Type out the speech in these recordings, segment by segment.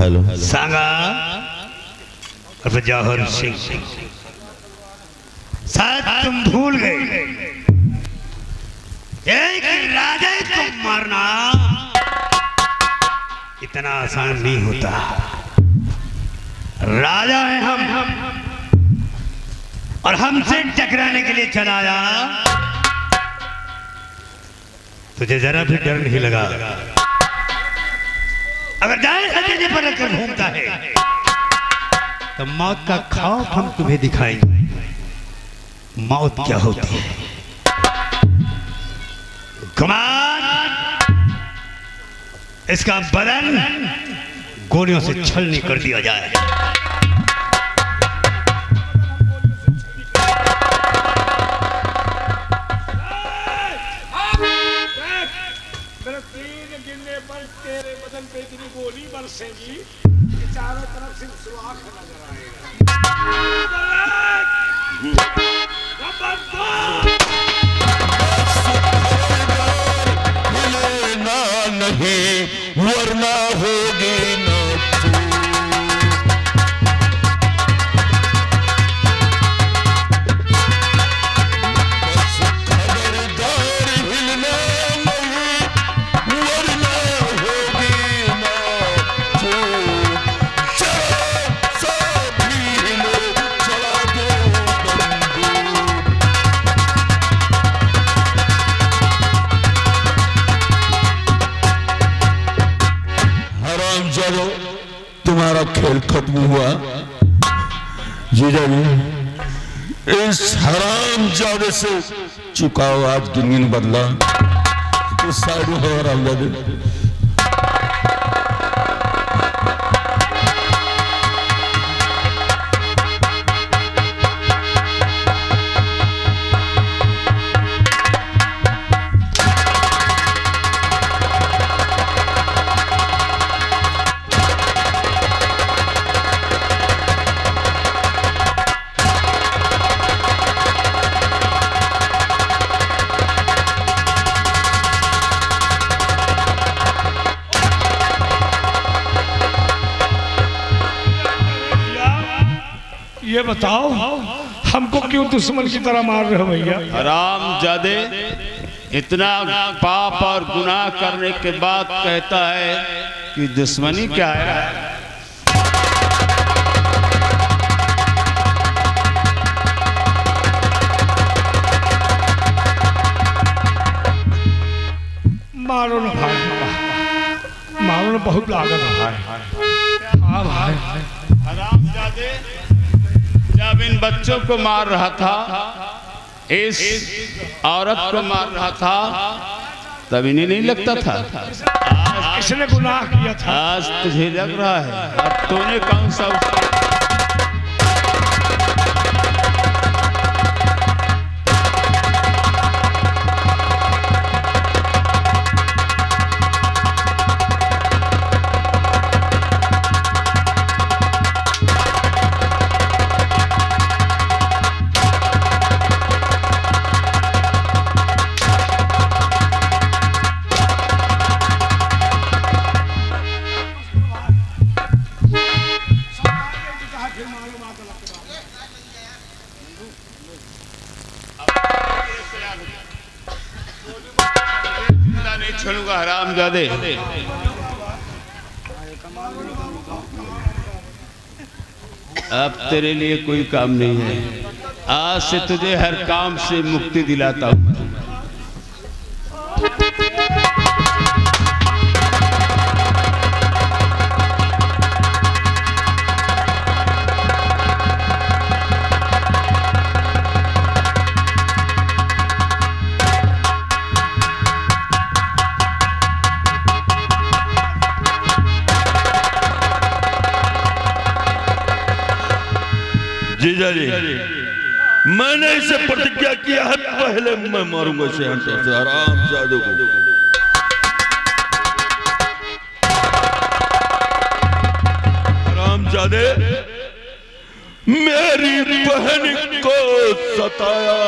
Hello सांगा और जौहर सिंह, शायद तुम भूल गए एक राजा को मारना इतना आसान नहीं होता। राजा है हम और हमसे टकराने के लिए चला आया, तुझे जरा भी डर नहीं लगा? अगर जाए हथेली पर रखकर घूमता है तो मौत का खौफ हम तुम्हें दिखाएंगे। मौत क्या होती है? कमान, इसका बदन गोलियों से छलनी कर दिया जाए। तेरे बदन पे इतनी गोली बरसेगी कि चारों तरफ से सुराख नजर आएगा। नहीं वरना होगी ना तुम्हारा खेल खत्म हुआ। जीजा जी, इस हरामजादे से चुकाओ आज गिनगिन बदला। तो साइड हो हरामजादे। ये बताओ हमको क्यों दुश्मन की तरह मार रहे हो भैया? हरामजादे, इतना पाप और गुनाह करने के बाद कहता है कि दुश्मनी क्या है? मारो ना भाई, मारो ना, बहुत लागत है। हाँ भाई। हरामजादे, जब इन बच्चों को मार रहा था, इस औरत को मार रहा था, तब इन्हें नहीं लगता था इसने गुनाह किया था। आज तुझे लग रहा है। अब तूने कौन सा नहीं छोड़ूंगा? हरामजादे, अब तेरे लिए कोई काम नहीं है। आज से तुझे हर काम से मुक्ति दिलाता हूँ। जीजा जी, मैंने इसे प्रतिज्ञा किया है, पहले मैं मारूंगा इसे हरामजादे को। हरामजादे, मेरी बहन को सताया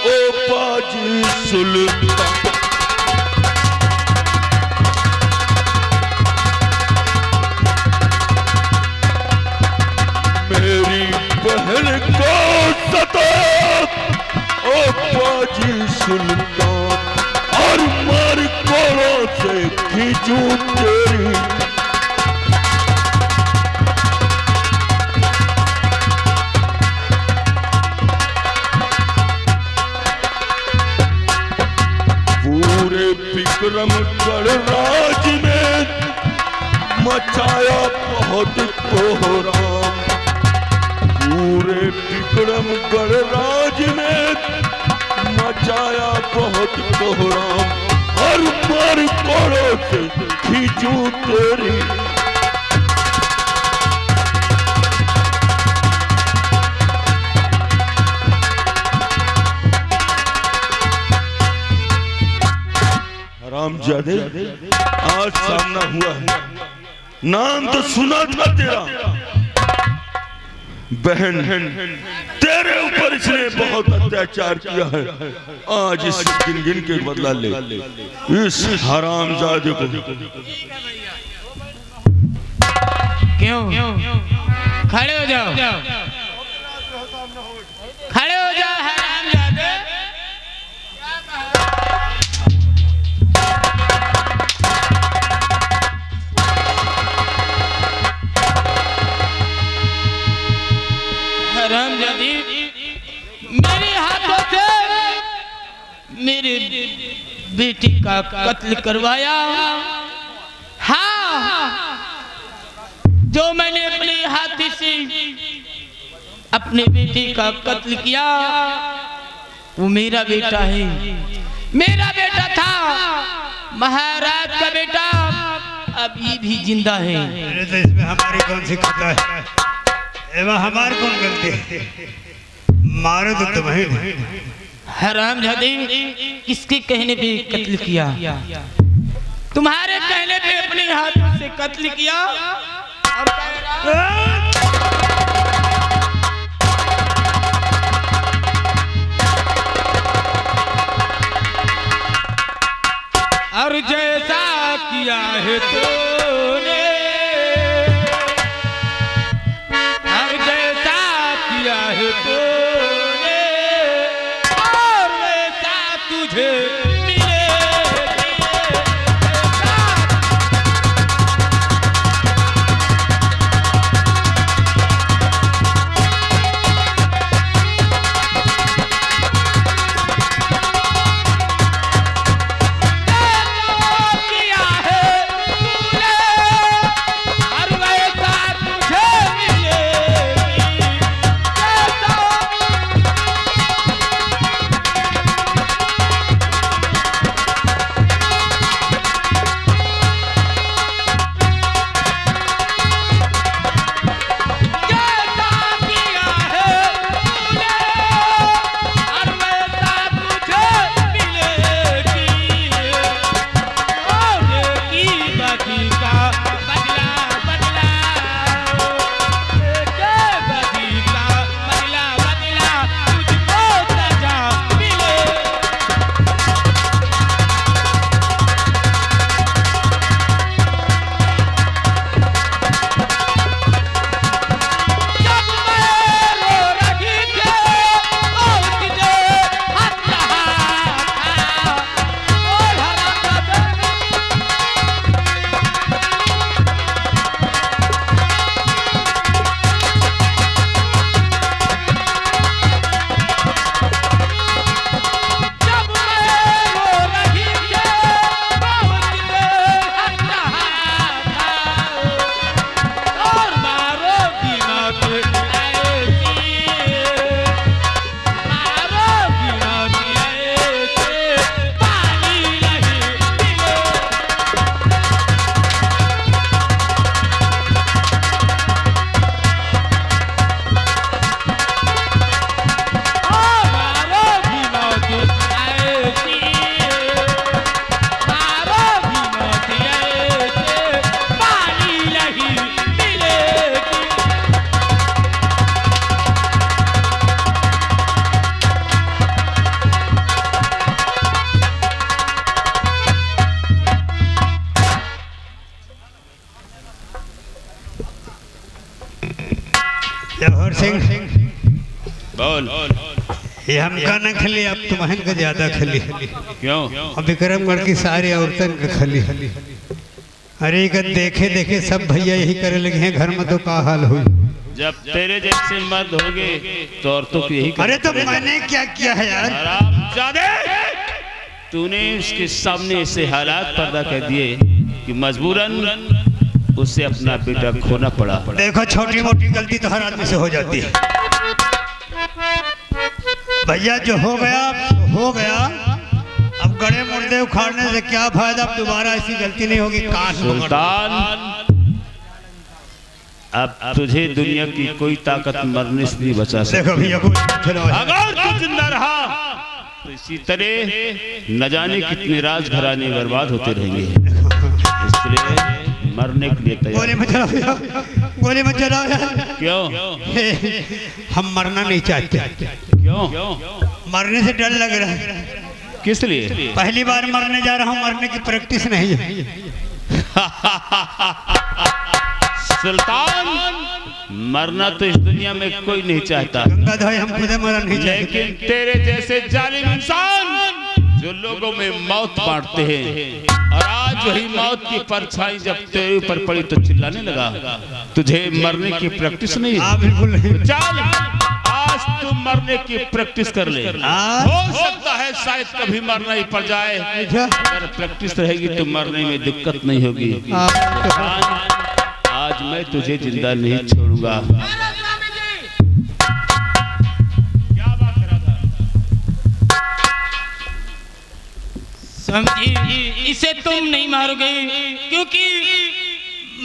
ओ बाजी सुल्तान। सुल्तान और मार कोड़ों से खींचूं तेरी पूरे विक्रमगढ़ राज में मचाया बहुत कोहराम पूरे विक्रमगढ़ राज में मचाया बहुत कोहराम हर मार कोड़ों से खींचूं तेरी हरामजादे आज सामना हुआ है नाम तो सुना था तेरा बहन तेरे ऊपर इसने बहुत अत्याचार किया है आज इस गिन के बदला ले इस हरामजादे को क्यों खड़े हो जाओ खड़े हो जाओ हरामजादे हरामजादी मेरे हाथों से मेरी बेटी का कत्ल करवाया हाँ जो मैंने अपने हाथी से अपने बेटे का कत्ल किया वो मेरा बेटा है मेरा बेटा था महाराज का बेटा अभी भी जिंदा है अरे तो इसमें हमारी कौन सी खता है एवं हमारी कौन गलती है मारो तो तुम्हें हरामजादे किसके कहने पे कत्ल किया तुम्हारे कहने पे अपने हाथों से कत्ल किया और और जैसा किया है तूने और जैसा किया है तूने और वैसा तुझे जवाहर सिंह बोल ये हमका न खली, अब तुम्हें का ज्यादा खली। क्यों? अब विक्रमगढ़ की सारी औरतन का खली। अरे का देखे देखे सब भैया यही करे लगे हैं, घर में तो का हाल हुई। जब तेरे जैसे मर्द होंगे तो औरतों को यही अरे तो मैंने क्या किया है यार? हरामजादे, तूने उसके सामने ऐसे हालात पैदा कर दिए कि मजबूरन उसे अपना बेटा खोना पड़ा। देखो छोटी मोटी गलती तो हर आदमी से हो जाती है भैया, जो हो गया हो गया। अब गड़े मुर्दे उखाड़ने से क्या फायदा, अब दोबारा ऐसी गलती नहीं होगी। सुल्तान, अब तुझे दुनिया की कोई ताकत मरने से नहीं बचा सकती। देखो भैया अगर तू जिंदा रहा तो इसी तरह न जाने कितने राज घराने बर्बाद होते रहेंगे। इसलिए मरने के लिए तैयार। गोली मत चलाओ भैया, गोली मत चलाओ यार। क्यों? हम मरना नहीं चाहते। क्यों? मरने से डर लग रहा है। किस लिए? पहली बार मरने जा रहा हूँ, मरने की प्रैक्टिस नहीं है। सुल्तान, मरना तो इस दुनिया में कोई नहीं चाहता, गंगा भाई हम खुद मरना नहीं चाहते। लेकिन तेरे जैसे जालिम इंसान जो लोगों में मौत बांटते हैं, और आज वही मौत की परछाई जब तेरे ऊपर पड़ी तो चिल्लाने लगा। तुझे मरने की प्रैक्टिस नहीं है? बिल्कुल नहीं। चल आज तू मरने की प्रैक्टिस कर ले। हो सकता है शायद कभी मरना ही पड़ जाए। अगर प्रैक्टिस रहेगी तो मरने में दिक्कत नहीं होगी। आज मैं तुझे जिंदा नहीं छोड़ूंगा। क्या बात कर रहा था? स्वामी जी, इसे तुम नहीं मारोगे क्योंकि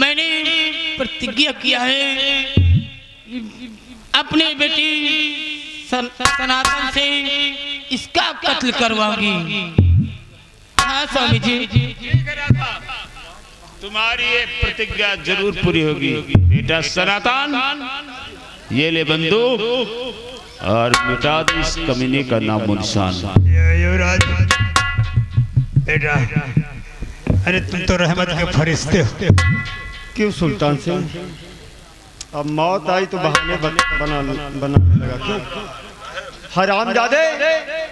मैंने प्रतिज्ञा किया है अपनी बेटी सनातन से इसका कत्ल करवाऊंगी। हाँ स्वामी जी, तुम्हारी ये प्रतिज्ञा जरूर पूरी होगी। बेटा सनातन, ये ले बंदूक और मिटा दे इस कमीने का नामो निशान। युवराज बेटा, अरे तुम तो रहमत के फरिश्ते हो। क्यों सुल्तान सिंह, अब मौत आई तो बहाने बनाने लगा। क्यों? हरामजादे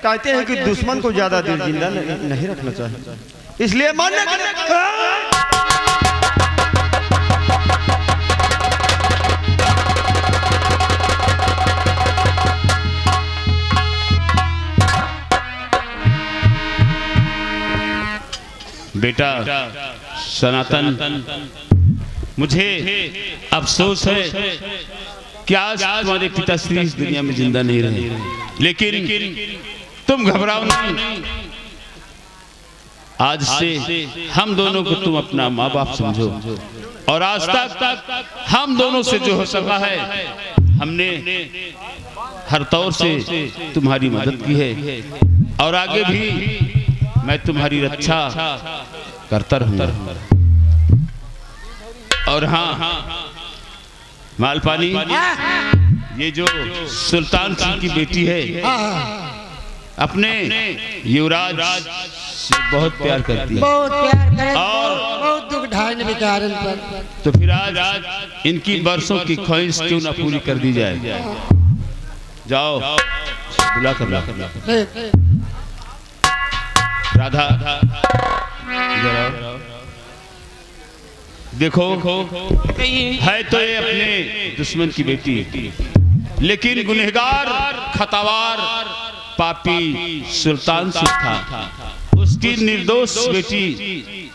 कहते हैं कि दुश्मन को ज्यादा देर जिंदा नहीं रखना चाहिए, इसलिए मानने बेटा सनातन, मुझे अफसोस है कि आज तुम्हारे पिताश्री इस दुनिया में जिंदा नहीं रहे, लेकिन तुम घबराओ नहीं। आज से हम दोनों को तुम अपना माँ बाप समझो, और आज तक हम दोनों से जो हो सका है हमने हर तौर से तुम्हारी मदद की है, और आगे भी मैं तुम्हारी रक्षा करता रहूंगा। और हाँ मालपानी, ये जो सुल्तान सिंह की बेटी है अपने युवराज से बहुत प्यार करती है, बहुत प्यार करे, और बहुत दुख ढाई बेचारे पर। तो फिर आज इनकी बरसों की ख्वाहिश क्यों ना पूरी कर दी जाए। जाओ बुला कर ला। राधा इधर आओ। देखो है तो ये अपने दुश्मन की बेटी, लेकिन गुनहगार खतावार पापी सुल्तान सिंह था। उसकी निर्दोष बेटी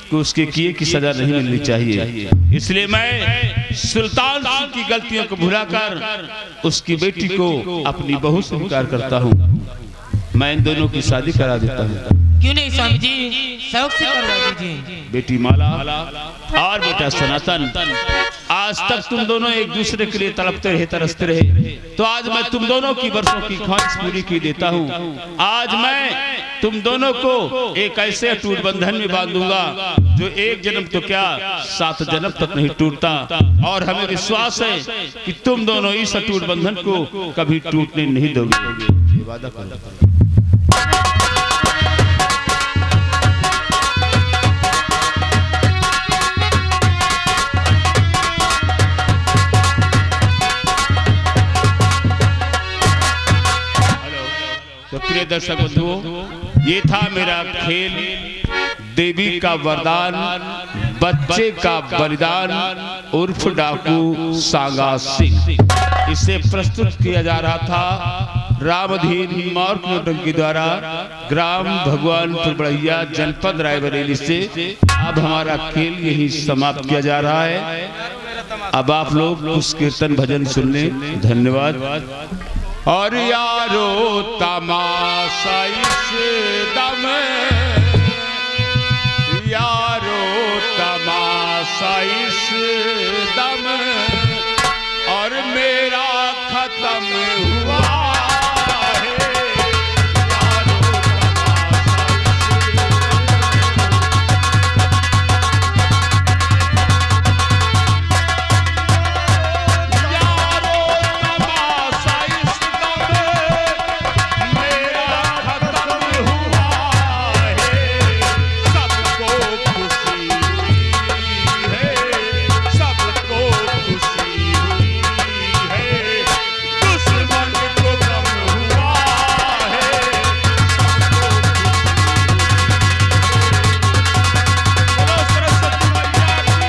को उसके किए की सजा नहीं मिलनी चाहिए। इसलिए मैं सुल्तान सिंह की गलतियों को भुलाकर उसकी बेटी को अपनी बहू से स्वीकार करता हूँ। मैं इन दोनों की शादी करा देता हूँ। क्यों नहीं स्वामी जी, शौक से करवा दीजिए। बेटी माला और बेटा सनातन, आज तक तुम दोनों एक दूसरे के लिए तड़पते रहे, तरसते रहे, तो आज मैं तुम दोनों की बरसों की ख्वाहिश पूरी की देता हूँ। आज मैं तुम दोनों को एक ऐसे अटूट बंधन में बांधूंगा जो एक जन्म तो क्या 7 जन्म तक नहीं टूटता, और हमें विश्वास है कि तुम दोनों इस अटूट बंधन को कभी टूटने नहीं दोगे। ये वादा करो। प्रिय दर्शक बंधुओं, ये था मेरा खेल देवी का वरदान, बच्चे का बलिदान उर्फ डाकू सांगा सिंह। इसे प्रस्तुत किया जा रहा था रामधीन मौर्क नौटंकी द्वारा, ग्राम भगवानपुर बढ़ैया, जनपद रायबरेली से। अब हमारा खेल यही समाप्त किया जा रहा है। अब आप लोग उस कीर्तन भजन सुन लें। धन्यवाद। और यारो तमाशा इस दम, यारो तमाशा इस दम, और मेरा खत्म हुआ है। यारो तमाशा इस दम, मेरा खत्म हुआ है। सबको खुशी हुई है, सबको खुशी हुई है, दुश्मन को गम हुआ है। बोलो सरस्वती मैया की।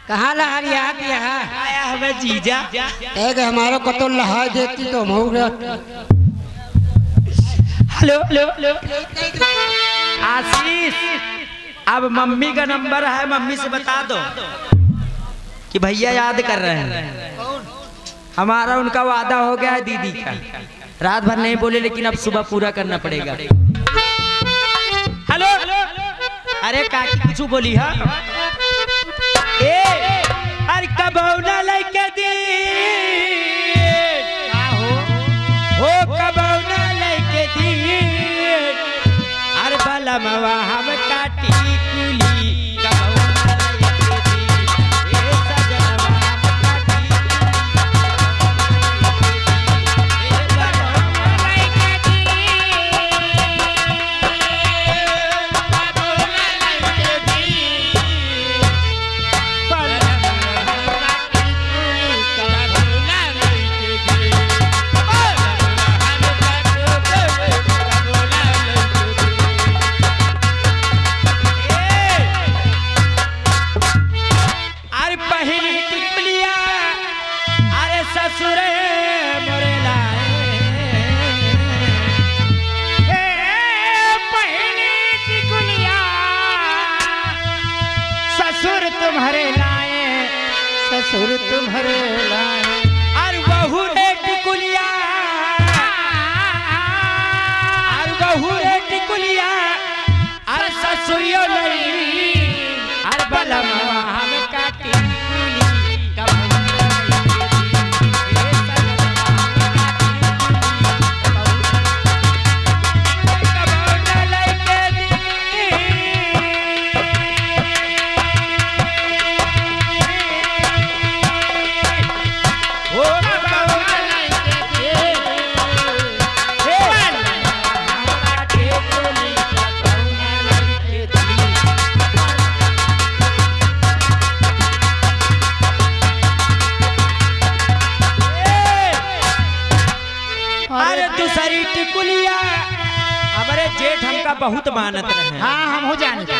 कहाँ लहरिया दिया आया हमें जीजा। एक हमारा को तो लहा देती तो हम हो गया। हेलो हेलो हेलो आशीष, अब मम्मी का नंबर है, मम्मी से बता दो कि भैया याद कर रहे हैं। हमारा उनका वादा हो गया है दीदी का। रात भर नहीं बोले, लेकिन अब सुबह पूरा करना पड़ेगा। हेलो, अरे काकी कुछ बोली है? अरे कबौना लेके दी हो, कबौना लेके दी। अरे बलमवा हम काटी कुली, कबौना लेके दी। ए सजनवा हम काटी कुली, ए बलमवा लेके दी। कबौना लेके दी। तुम्हारे लाए ससुर तुम्हारे लाए, और बहू रे टिकुलिया, और बहू रे टिकुलिया, और ससुरियो नहीं, और बलमवा हम काटी कुली, कबौना लेके दी। अरे दूसरी टिकुलिया हमारे जेठ हमका बहुत मानत रहे। हाँ हम हो जानते।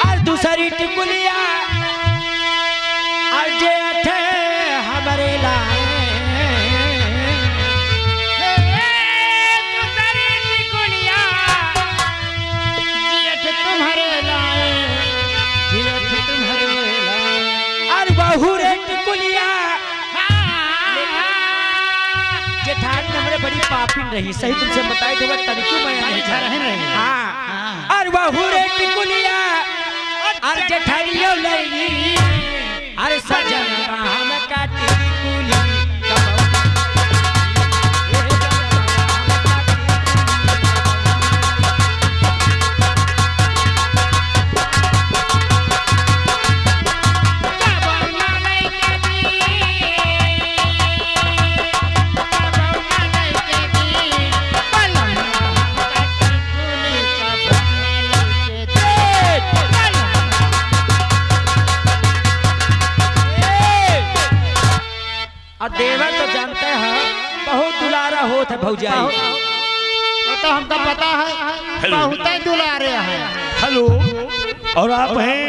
और दूसरी टिकुलिया और जेठ हमारे लाए, दूसरी टिकुलिया जेठ तुम्हारे लाए, जेठ तुम्हारे लाए, और बहू रे टिकुलिया। जेठानी हमारे बड़ी पापिन रही, सही तुमसे बताई तो तरीकों में नहीं। हाँ, और बहू रे टिकुलिया, और जेठानियों लई, और सजनवा हम काटी कुली, है भौजाई। वो तो हमको पता है, बहुत ही दुलारे हैं। हेलो, और आप हैं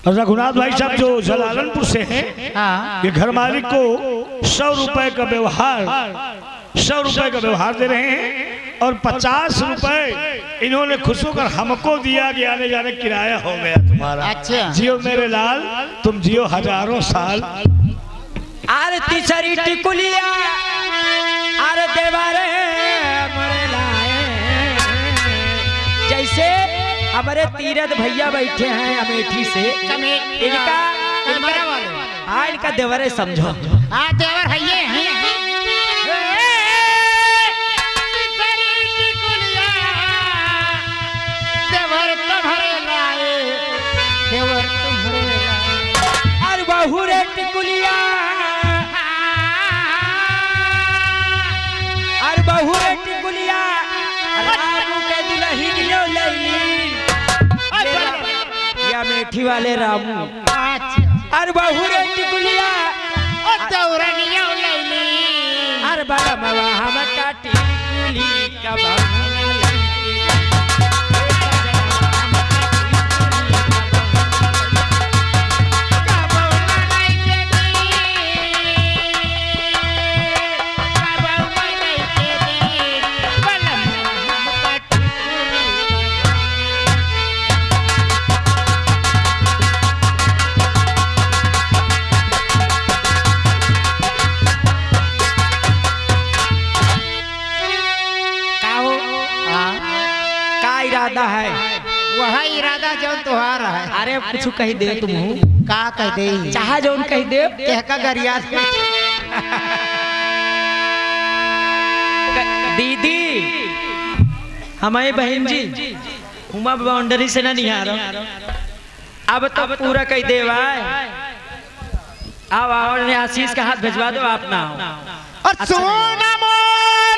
रघुनाथ भाई साहब जो जलालनपुर से हैं। हाँ। ये घर मालिक को 100 रुपए का व्यवहार दे रहे हैं और 50 रुपए इन्होंने खुश होकर हमको दिया कि आने जाने किराया हो गया तुम्हारा। अच्छा। जियो मेरे लाल, तुम जियो हजारों साल। आरती सरी टिकुलिया आर देवारे मोरे लाए, जैसे हमारे तीरथ भैया बैठे हैं अमेठी से, इनका हाँ इनका देवरे समझो। हाँ देवर है ये हैं। देवर तुम्हारे लाए, देवर तुम्हारे लाए। और बहू रे टिकुलिया और बहू रे टिकुलिया रामू के दुल्ही लो लैली, या मेठी वाले रामू। और बहू रे टिकुलिया दौरनिया लैली। और बड़ा मवा हम का टिकुली का बहू इरादा है, वह इरादा जो तुहार है। अरे कुछ कह दे तुम का कह दे, चाहे जो कह दे कह का गरिया। दीदी हमारी बहन जी हुमा बाउंड्री से ना निहारो, अब तो पूरा कह दे भाई। अब आओ आशीष का हाथ भिजवा दो, आप ना आओ। और सोना